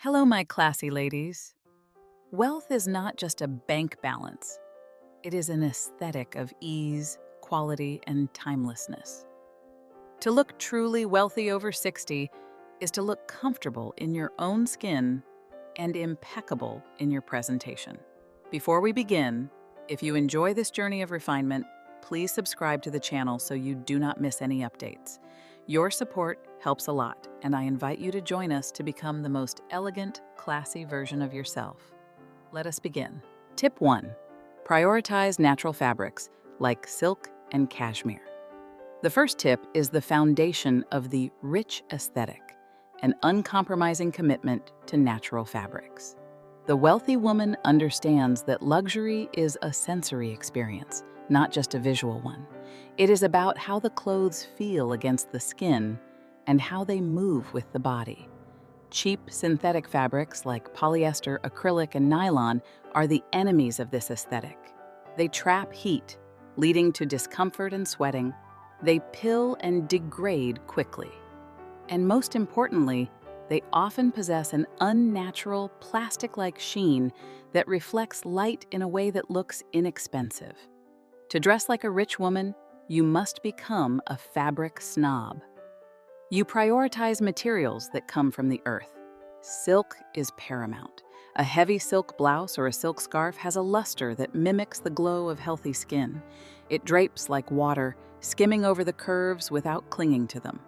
Hello, my classy ladies. Wealth is not just a bank balance, it is an aesthetic of ease, quality, and timelessness. To look truly wealthy over 60 is to look comfortable in your own skin and impeccable in your presentation. Before we begin, if you enjoy this journey of refinement, please subscribe to the channel so you do not miss any updates. Your support helps a lot, and I invite you to join us to become the most elegant, classy version of yourself. Let us begin. Tip 1. Prioritize natural fabrics like silk and cashmere. The first tip is the foundation of the rich aesthetic, an uncompromising commitment to natural fabrics. The wealthy woman understands that luxury is a sensory experience, not just a visual one. It is about how the clothes feel against the skin and how they move with the body. Cheap synthetic fabrics like polyester, acrylic, and nylon are the enemies of this aesthetic. They trap heat, leading to discomfort and sweating. They pill and degrade quickly. And most importantly, they often possess an unnatural, plastic-like sheen that reflects light in a way that looks inexpensive. To dress like a rich woman, you must become a fabric snob. You prioritize materials that come from the earth. Silk is paramount. A heavy silk blouse or a silk scarf has a luster that mimics the glow of healthy skin. It drapes like water, skimming over the curves without clinging to them.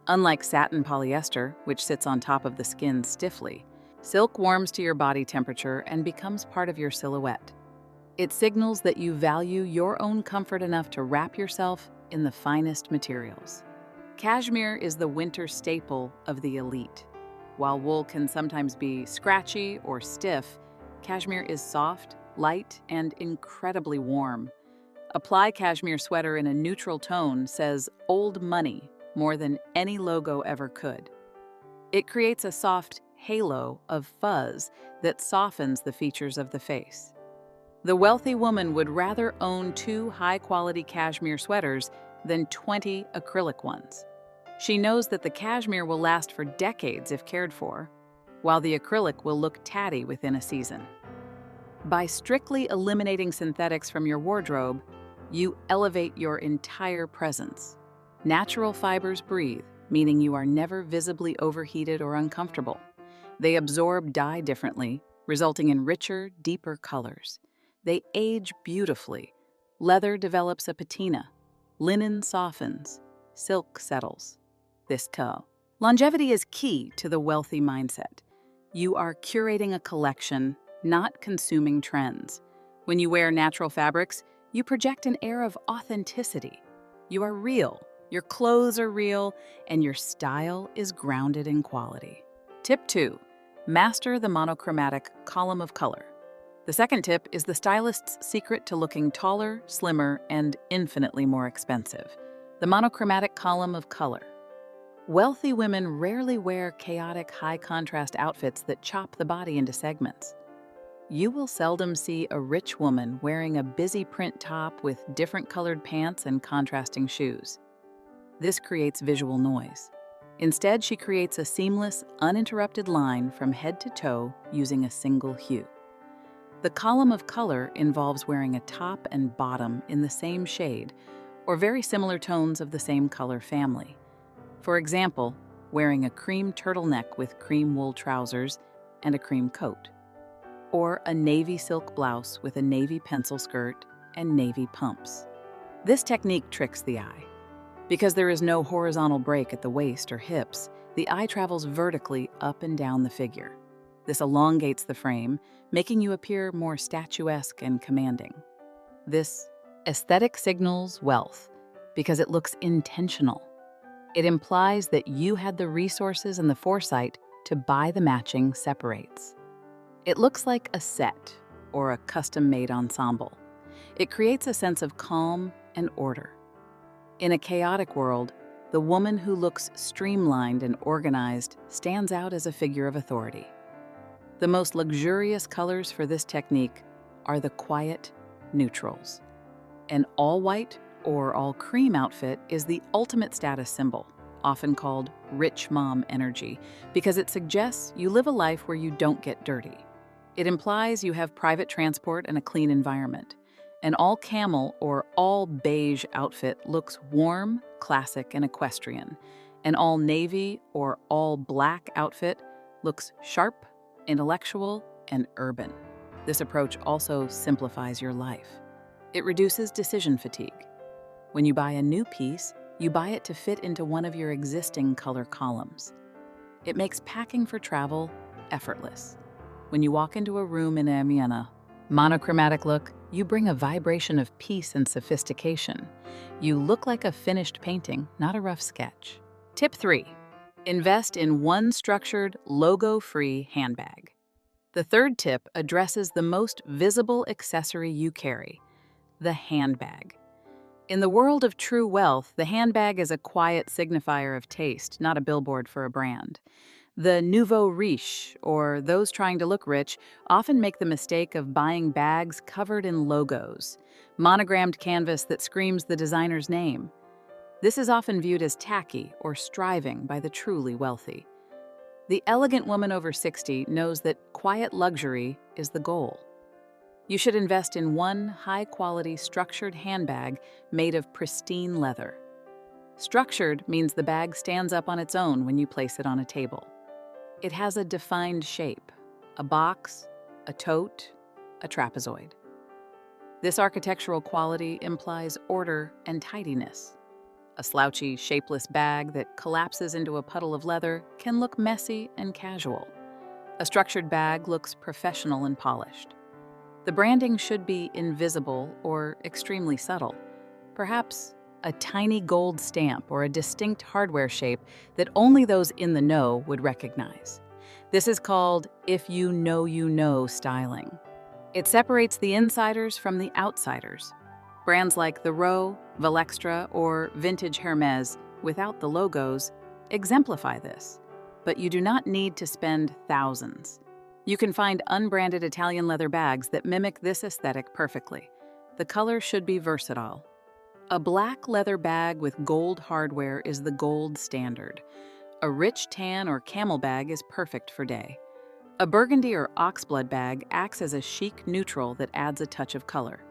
Unlike satin polyester, which sits on top of the skin stiffly, silk warms to your body temperature and becomes part of your silhouette. It signals that you value your own comfort enough to wrap yourself in the finest materials. Cashmere is the winter staple of the elite. While wool can sometimes be scratchy or stiff, cashmere is soft, light, and incredibly warm. Apply cashmere sweater in a neutral tone says old money more than any logo ever could. It creates a soft halo of fuzz that softens the features of the face. The wealthy woman would rather own 2 high-quality cashmere sweaters than 20 acrylic ones. She knows that the cashmere will last for decades if cared for, while the acrylic will look tatty within a season. By strictly eliminating synthetics from your wardrobe, you elevate your entire presence. Natural fibers breathe, meaning you are never visibly overheated or uncomfortable. They absorb dye differently, resulting in richer, deeper colors. They age beautifully. Leather develops a patina. Linen softens. Silk settles. Longevity is key to the wealthy mindset. You are curating a collection, not consuming trends. When you wear natural fabrics, you project an air of authenticity. You are real. Your clothes are real, and your style is grounded in quality. Tip 2. Master the monochromatic column of color. The second tip is the stylist's secret to looking taller, slimmer, and infinitely more expensive. The monochromatic column of color. Wealthy women rarely wear chaotic, high-contrast outfits that chop the body into segments. You will seldom see a rich woman wearing a busy print top with different colored pants and contrasting shoes. This creates visual noise. Instead, she creates a seamless, uninterrupted line from head to toe using a single hue. The column of color involves wearing a top and bottom in the same shade or very similar tones of the same color family. For example, wearing a cream turtleneck with cream wool trousers and a cream coat, or a navy silk blouse with a navy pencil skirt and navy pumps. This technique tricks the eye. Because there is no horizontal break at the waist or hips, the eye travels vertically up and down the figure. This elongates the frame, making you appear more statuesque and commanding. This aesthetic signals wealth because it looks intentional. It implies that you had the resources and the foresight to buy the matching separates. It looks like a set or a custom-made ensemble. It creates a sense of calm and order. In a chaotic world, the woman who looks streamlined and organized stands out as a figure of authority. The most luxurious colors for this technique are the quiet neutrals. An all-white or all-cream outfit is the ultimate status symbol. often called rich mom energy, because it suggests you live a life where you don't get dirty. It implies you have private transport and a clean environment. An all camel or all beige outfit looks warm, classic, and equestrian. An all navy or all black outfit looks sharp, intellectual, and urban. This approach also simplifies your life. It reduces decision fatigue. When you buy a new piece, you buy it to fit into one of your existing color columns. It makes packing for travel effortless. When you walk into a room in a monochromatic look, you bring a vibration of peace and sophistication. You look like a finished painting, not a rough sketch. Tip 3. Invest in one structured, logo-free handbag. The third tip addresses the most visible accessory you carry, the handbag. In the world of true wealth, the handbag is a quiet signifier of taste, not a billboard for a brand. The nouveau riche, or those trying to look rich, often make the mistake of buying bags covered in logos, monogrammed canvas that screams the designer's name. This is often viewed as tacky or striving by the truly wealthy. The elegant woman over 60 knows that quiet luxury is the goal. You should invest in one high-quality structured handbag made of pristine leather. Structured means the bag stands up on its own when you place it on a table. It has a defined shape, a box, a tote, a trapezoid. This architectural quality implies order and tidiness. A slouchy, shapeless bag that collapses into a puddle of leather can look messy and casual. A structured bag looks professional and polished. The branding should be invisible or extremely subtle. Perhaps a tiny gold stamp or a distinct hardware shape that only those in the know would recognize. This is called if you know styling. It separates the insiders from the outsiders. Brands like The Row, Valextra, or Vintage Hermes, without the logos, exemplify this. But you do not need to spend thousands. You can find unbranded Italian leather bags that mimic this aesthetic perfectly. The color should be versatile. A black leather bag with gold hardware is the gold standard. A rich tan or camel bag is perfect for day. A burgundy or oxblood bag acts as a chic neutral that adds a touch of color.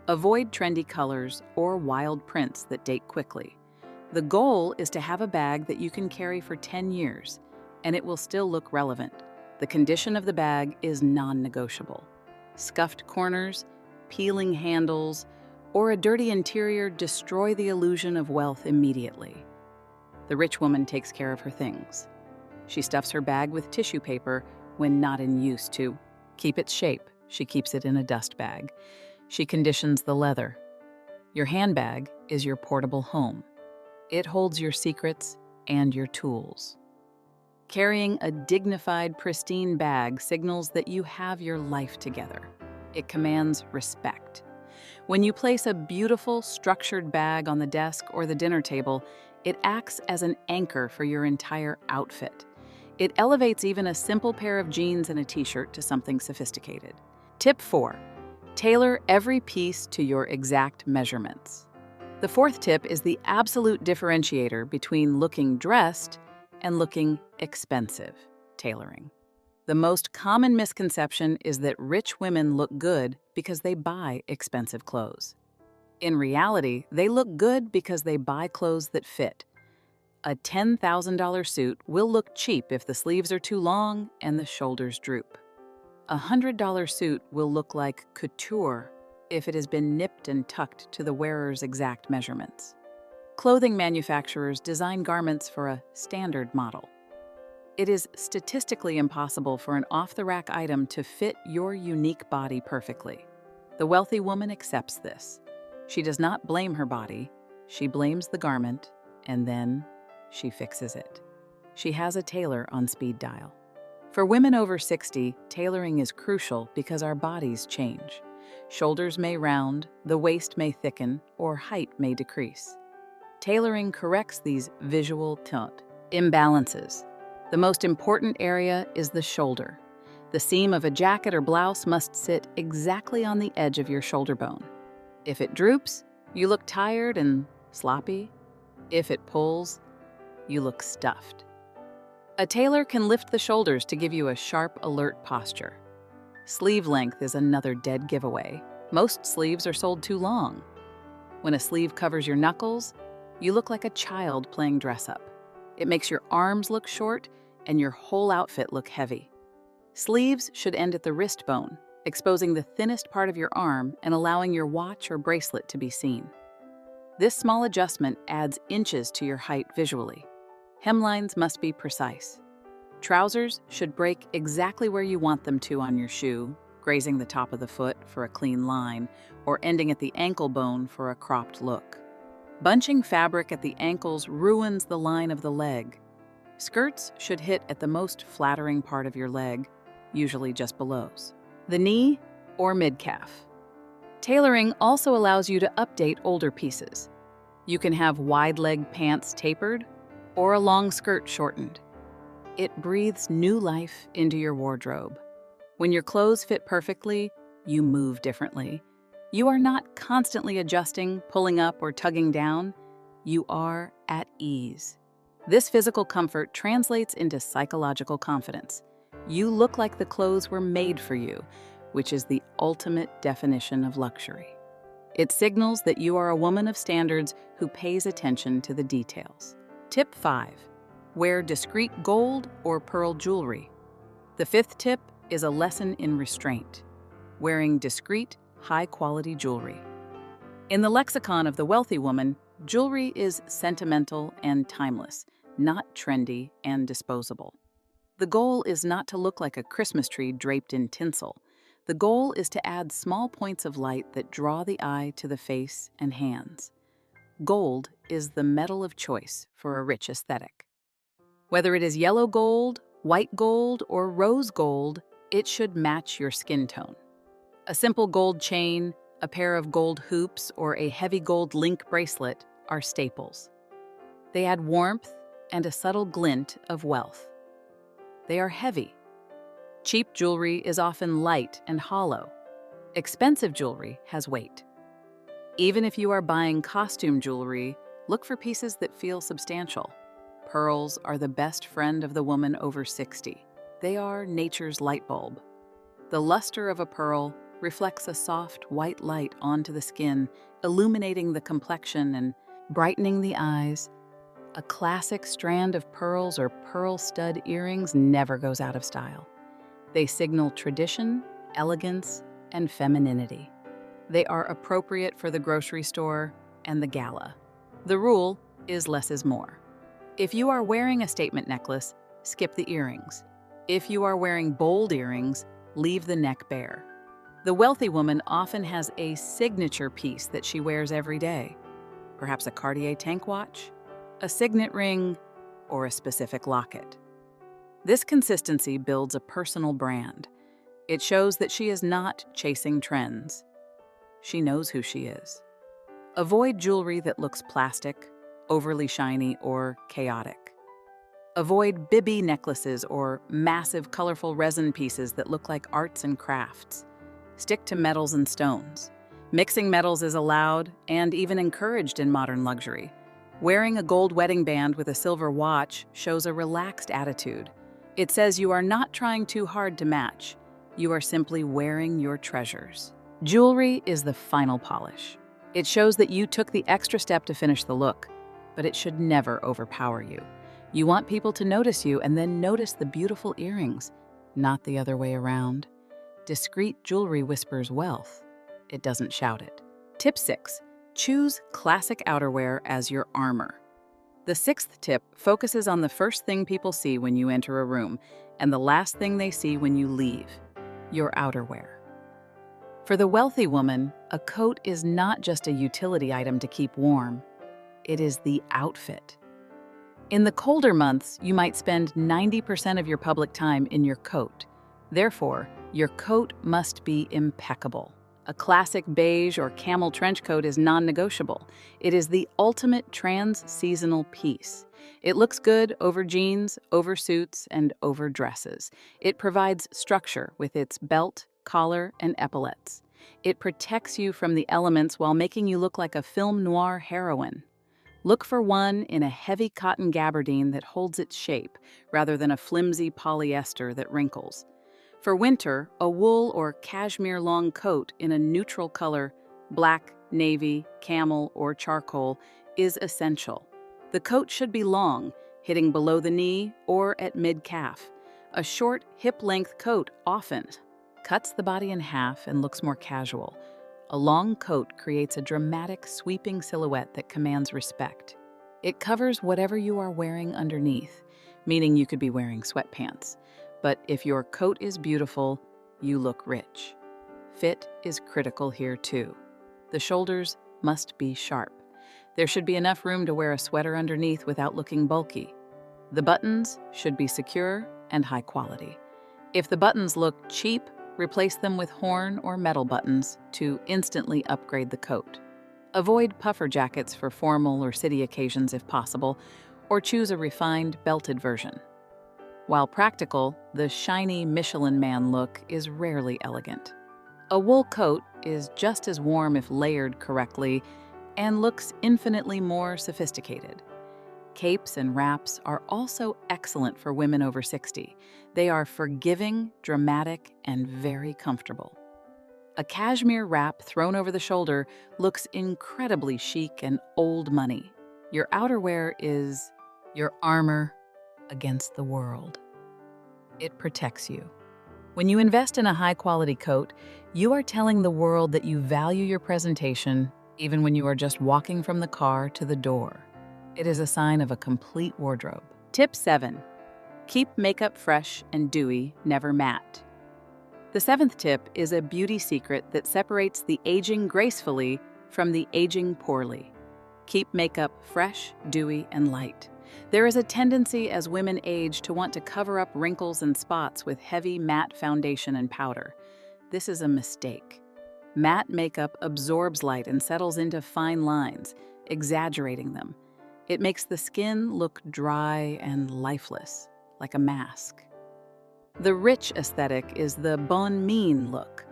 Avoid trendy colors or wild prints that date quickly. The goal is to have a bag that you can carry for 10 years, and it will still look relevant. The condition of the bag is non-negotiable. Scuffed corners, peeling handles, or a dirty interior destroy the illusion of wealth immediately. The rich woman takes care of her things. She stuffs her bag with tissue paper when not in use to keep its shape. She keeps it in a dust bag. She conditions the leather. Your handbag is your portable home. It holds your secrets and your tools. Carrying a dignified, pristine bag signals that you have your life together. It commands respect. When you place a beautiful, structured bag on the desk or the dinner table, it acts as an anchor for your entire outfit. It elevates even a simple pair of jeans and a t-shirt to something sophisticated. Tip 4. Tailor every piece to your exact measurements. The fourth tip is the absolute differentiator between looking dressed and looking expensive, tailoring. The most common misconception is that rich women look good because they buy expensive clothes. In reality, they look good because they buy clothes that fit. A $10,000 suit will look cheap if the sleeves are too long and the shoulders droop. A $100 suit will look like couture if it has been nipped and tucked to the wearer's exact measurements. Clothing manufacturers design garments for a standard model. It is statistically impossible for an off-the-rack item to fit your unique body perfectly. The wealthy woman accepts this. She does not blame her body, she blames the garment, and then she fixes it. She has a tailor on speed dial. For women over 60, tailoring is crucial because our bodies change. Shoulders may round, the waist may thicken, or height may decrease. Tailoring corrects these visual imbalances. The most important area is the shoulder. The seam of a jacket or blouse must sit exactly on the edge of your shoulder bone. If it droops, you look tired and sloppy. If it pulls, you look stuffed. A tailor can lift the shoulders to give you a sharp, alert posture. Sleeve length is another dead giveaway. Most sleeves are sold too long. When a sleeve covers your knuckles, you look like a child playing dress-up. It makes your arms look short and your whole outfit look heavy. Sleeves should end at the wrist bone, exposing the thinnest part of your arm and allowing your watch or bracelet to be seen. This small adjustment adds inches to your height visually. Hemlines must be precise. Trousers should break exactly where you want them to on your shoe, grazing the top of the foot for a clean line, or ending at the ankle bone for a cropped look. Bunching fabric at the ankles ruins the line of the leg. Skirts should hit at the most flattering part of your leg, usually just below the knee or mid-calf. Tailoring also allows you to update older pieces. You can have wide-leg pants tapered or a long skirt shortened. It breathes new life into your wardrobe. When your clothes fit perfectly, you move differently. You are not constantly adjusting, pulling up, or tugging down. You are at ease. This physical comfort translates into psychological confidence. You look like the clothes were made for you, which is the ultimate definition of luxury. It signals that you are a woman of standards who pays attention to the details. Tip 5. Wear discreet gold or pearl jewelry. The fifth tip is a lesson in restraint. Wearing discreet, high-quality jewelry. In the lexicon of the wealthy woman, jewelry is sentimental and timeless, not trendy and disposable. The goal is not to look like a Christmas tree draped in tinsel. The goal is to add small points of light that draw the eye to the face and hands. Gold is the metal of choice for a rich aesthetic. Whether it is yellow gold, white gold, or rose gold, it should match your skin tone. A simple gold chain, a pair of gold hoops, or a heavy gold link bracelet are staples. They add warmth and a subtle glint of wealth. They are heavy. Cheap jewelry is often light and hollow. Expensive jewelry has weight. Even if you are buying costume jewelry, look for pieces that feel substantial. Pearls are the best friend of the woman over 60. They are nature's light bulb. The luster of a pearl reflects a soft white light onto the skin, illuminating the complexion and brightening the eyes. A classic strand of pearls or pearl stud earrings never goes out of style. They signal tradition, elegance, and femininity. They are appropriate for the grocery store and the gala. The rule is less is more. If you are wearing a statement necklace, skip the earrings. If you are wearing bold earrings, leave the neck bare. The wealthy woman often has a signature piece that she wears every day. Perhaps a Cartier tank watch, a signet ring, or a specific locket. This consistency builds a personal brand. It shows that she is not chasing trends. She knows who she is. Avoid jewelry that looks plastic, overly shiny, or chaotic. Avoid bibby necklaces or massive, colorful resin pieces that look like arts and crafts. Stick to metals and stones. Mixing metals is allowed and even encouraged in modern luxury. Wearing a gold wedding band with a silver watch shows a relaxed attitude. It says you are not trying too hard to match. You are simply wearing your treasures. Jewelry is the final polish. It shows that you took the extra step to finish the look, but it should never overpower you. You want people to notice you and then notice the beautiful earrings, not the other way around. Discreet jewelry whispers wealth. It doesn't shout it. Tip 6. Choose classic outerwear as your armor. The sixth tip focuses on the first thing people see when you enter a room and the last thing they see when you leave, your outerwear. For the wealthy woman, a coat is not just a utility item to keep warm. It is the outfit. In the colder months, you might spend 90% of your public time in your coat. Therefore, your coat must be impeccable. A classic beige or camel trench coat is non-negotiable. It is the ultimate trans-seasonal piece. It looks good over jeans, over suits, and over dresses. It provides structure with its belt, collar, and epaulettes. It protects you from the elements while making you look like a film noir heroine. Look for one in a heavy cotton gabardine that holds its shape, rather than a flimsy polyester that wrinkles. For winter, a wool or cashmere long coat in a neutral color, black, navy, camel, or charcoal, is essential. The coat should be long, hitting below the knee or at mid-calf. A short, hip-length coat often cuts the body in half and looks more casual. A long coat creates a dramatic, sweeping silhouette that commands respect. It covers whatever you are wearing underneath, meaning you could be wearing sweatpants. But if your coat is beautiful, you look rich. Fit is critical here too. The shoulders must be sharp. There should be enough room to wear a sweater underneath without looking bulky. The buttons should be secure and high quality. If the buttons look cheap, replace them with horn or metal buttons to instantly upgrade the coat. Avoid puffer jackets for formal or city occasions if possible, or choose a refined, belted version. While practical, the shiny Michelin Man look is rarely elegant. A wool coat is just as warm if layered correctly and looks infinitely more sophisticated. Capes and wraps are also excellent for women over 60. They are forgiving, dramatic, and very comfortable. A cashmere wrap thrown over the shoulder looks incredibly chic and old money. Your outerwear is your armor against the world. It protects you. When you invest in a high-quality coat, you are telling the world that you value your presentation even when you are just walking from the car to the door. It is a sign of a complete wardrobe. Tip 7. Keep makeup fresh and dewy, never matte. The 7th tip is a beauty secret that separates the aging gracefully from the aging poorly. Keep makeup fresh, dewy, and light. There is a tendency as women age to want to cover up wrinkles and spots with heavy matte foundation and powder. This is a mistake. Matte makeup absorbs light and settles into fine lines, exaggerating them. It makes the skin look dry and lifeless, like a mask. The rich aesthetic is the bonne mine look,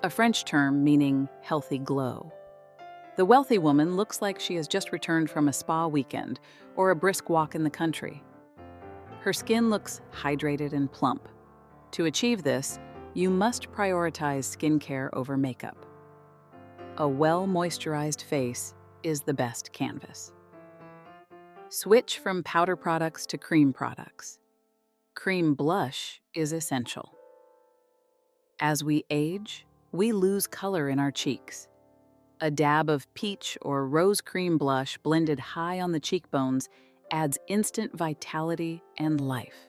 a French term meaning healthy glow. The wealthy woman looks like she has just returned from a spa weekend or a brisk walk in the country. Her skin looks hydrated and plump. To achieve this, you must prioritize skincare over makeup. A well-moisturized face is the best canvas. Switch from powder products to cream products. Cream blush is essential. As we age, we lose color in our cheeks. A dab of peach or rose cream blush blended high on the cheekbones adds instant vitality and life.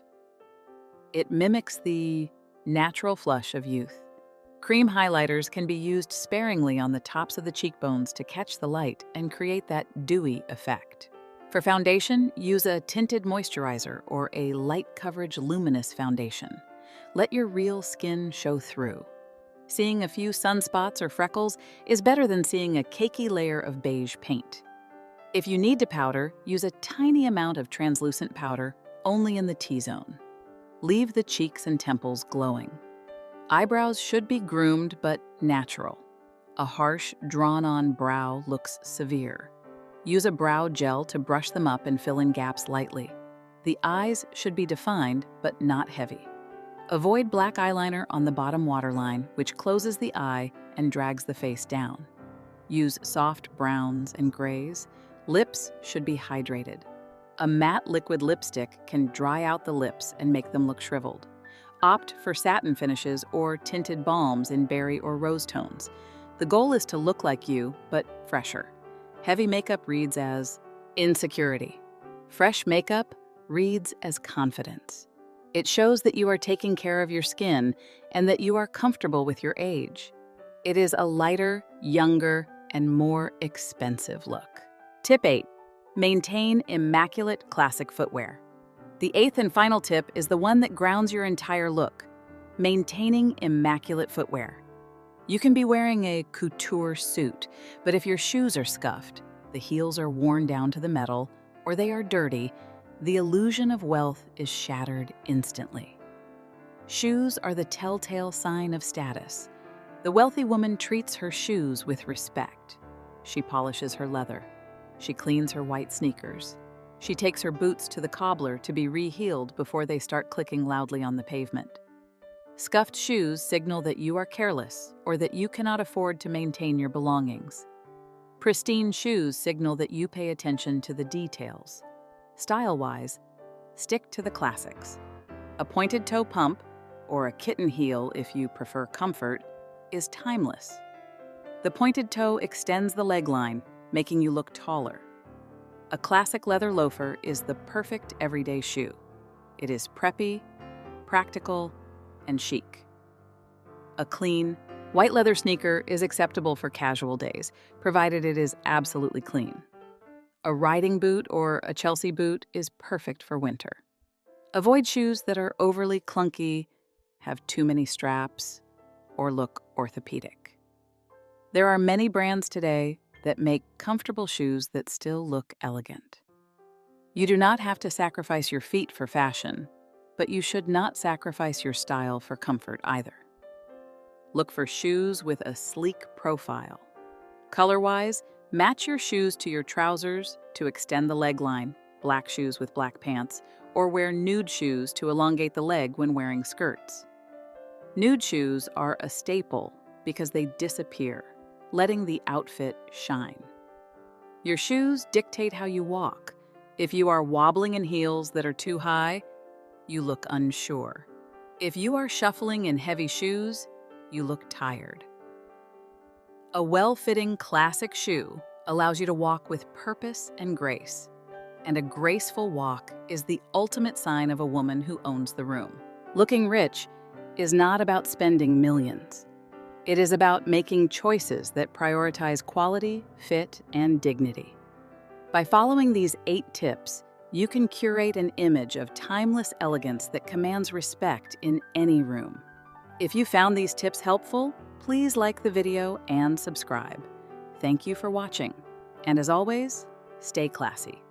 It mimics the natural flush of youth. Cream highlighters can be used sparingly on the tops of the cheekbones to catch the light and create that dewy effect. For foundation, use a tinted moisturizer or a light coverage luminous foundation. Let your real skin show through. Seeing a few sunspots or freckles is better than seeing a cakey layer of beige paint. If you need to powder, use a tiny amount of translucent powder, only in the T-zone. Leave the cheeks and temples glowing. Eyebrows should be groomed but natural. A harsh, drawn-on brow looks severe. Use a brow gel to brush them up and fill in gaps lightly. The eyes should be defined but not heavy. Avoid black eyeliner on the bottom waterline, which closes the eye and drags the face down. Use soft browns and grays. Lips should be hydrated. A matte liquid lipstick can dry out the lips and make them look shriveled. Opt for satin finishes or tinted balms in berry or rose tones. The goal is to look like you, but fresher. Heavy makeup reads as insecurity. Fresh makeup reads as confidence. It shows that you are taking care of your skin and that you are comfortable with your age. It is a lighter, younger, and more expensive look. Tip 8. Maintain immaculate classic footwear. The 8th and final tip is the one that grounds your entire look. Maintaining immaculate footwear. You can be wearing a couture suit, but if your shoes are scuffed, the heels are worn down to the metal, or they are dirty, the illusion of wealth is shattered instantly. Shoes are the telltale sign of status. The wealthy woman treats her shoes with respect. She polishes her leather. She cleans her white sneakers. She takes her boots to the cobbler to be re-heeled before they start clicking loudly on the pavement. Scuffed shoes signal that you are careless or that you cannot afford to maintain your belongings. Pristine shoes signal that you pay attention to the details. Style-wise, stick to the classics. A pointed toe pump, or a kitten heel if you prefer comfort, is timeless. The pointed toe extends the leg line, making you look taller. A classic leather loafer is the perfect everyday shoe. It is preppy, practical, and chic. A clean, white leather sneaker is acceptable for casual days, provided it is absolutely clean. A riding boot or a Chelsea boot is perfect for winter. Avoid shoes that are overly clunky, have too many straps, or look orthopedic. There are many brands today that make comfortable shoes that still look elegant. You do not have to sacrifice your feet for fashion, but you should not sacrifice your style for comfort either. Look for shoes with a sleek profile. Color-wise, match your shoes to your trousers to extend the leg line, black shoes with black pants, or wear nude shoes to elongate the leg when wearing skirts. Nude shoes are a staple because they disappear, letting the outfit shine. Your shoes dictate how you walk. If you are wobbling in heels that are too high, you look unsure. If you are shuffling in heavy shoes, you look tired. A well-fitting classic shoe allows you to walk with purpose and grace. And a graceful walk is the ultimate sign of a woman who owns the room. Looking rich is not about spending millions. It is about making choices that prioritize quality, fit, and dignity. By following these 8 tips, you can curate an image of timeless elegance that commands respect in any room. If you found these tips helpful, please like the video and subscribe. Thank you for watching. And as always, stay classy.